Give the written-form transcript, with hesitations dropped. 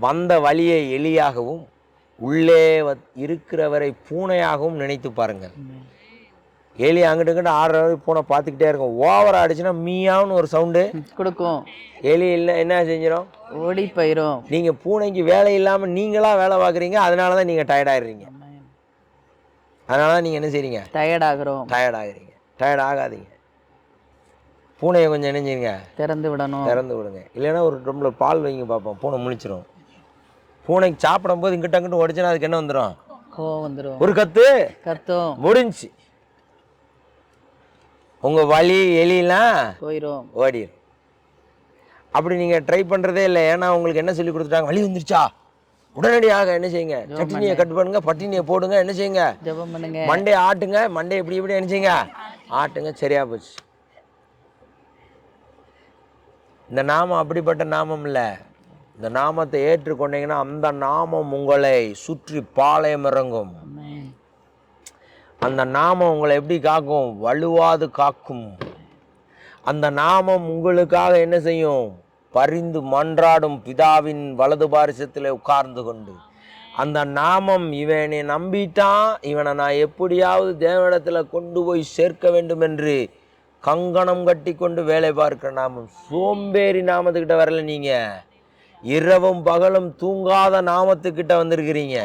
வந்த வழியை எலியாகவும் உள்ளே இருக்கிறவரை பூனையாகவும் நினைத்து பாருங்கள். எலி அங்கிட்டு இங்கிட்ட ஆடுற பூனை பார்த்துக்கிட்டே இருக்கும். ஓவராக ஆடிச்சுன்னா மீயாவுன்னு ஒரு சவுண்டு கொடுக்கும். எலி இல்லை என்ன செஞ்சிடும்? ஓடி போயிடும். நீங்கள் பூனைக்கு வேலை இல்லாமல் நீங்களாக வேலை பார்க்குறீங்க, அதனால தான் நீங்கள் டயர்டாகிடுறீங்க. அதனால தான் நீங்கள் என்ன செய்றீங்க? டயர்டாகிறீங்க. டயர்ட் ஆகாதீங்க. பூனையை கொஞ்சம் என்ன செய்யுங்க? திறந்து விடுங்க. இல்லைன்னா ஒரு டம்ளர் பால் வைங்க பார்ப்போம். பூனை முழிச்சிடும். பூனைக்கு சாப்பிடும் போது இங்கிட்ட அங்கிட்ட ஓடிச்சுன்னா அதுக்கு என்ன வந்துடும்? கோவம் வந்துடும். ஒரு கத்தும் முடிஞ்சு. உங்கள் வலி எலிலாம் போயிடும், ஓடிடும். அப்படி நீங்கள் ட்ரை பண்ணுறதே இல்லை. ஏன்னா உங்களுக்கு என்ன சொல்லி கொடுத்துட்டாங்க? வலி வந்துருச்சா உடனடியாக என்ன செய்யுங்க? சட்டினியை கட் பண்ணுங்க, பட்டினியை போடுங்க, என்ன செய்யுங்க? ஜெபம் பண்ணுங்க, மண்டையை ஆட்டுங்க, மண்டையை இப்படி என்ன செய்யுங்க? ஆட்டுங்க, சரியா போச்சு. இந்த நாமம் அப்படிப்பட்ட நாமம் இல்லை. இந்த நாமத்தை ஏற்றுக்கொண்டீங்கன்னா அந்த நாமம் உங்களை சுற்றி பாளையம் இறங்கும். அந்த நாமம் உங்களை எப்படி காக்கும்? வலுவாது காக்கும். அந்த நாமம் உங்களுக்காக என்ன செய்யும்? பரிந்து மன்றாடும் பிதாவின் வலது பாரிசத்தில் உட்கார்ந்து கொண்டு அந்த நாமம் இவனை நம்பிட்டான், இவனை நான் எப்படியாவது தேவனிடத்தில் கொண்டு போய் சேர்க்க வேண்டும் என்று கங்கணம் கட்டி கொண்டு வேலை பார்க்கிற நாமம். சோம்பேறி நாமத்துக்கிட்ட வரல, நீங்க இரவும் பகலும் தூங்காத நாமத்துக்கிட்ட வந்திருக்கிறீங்க.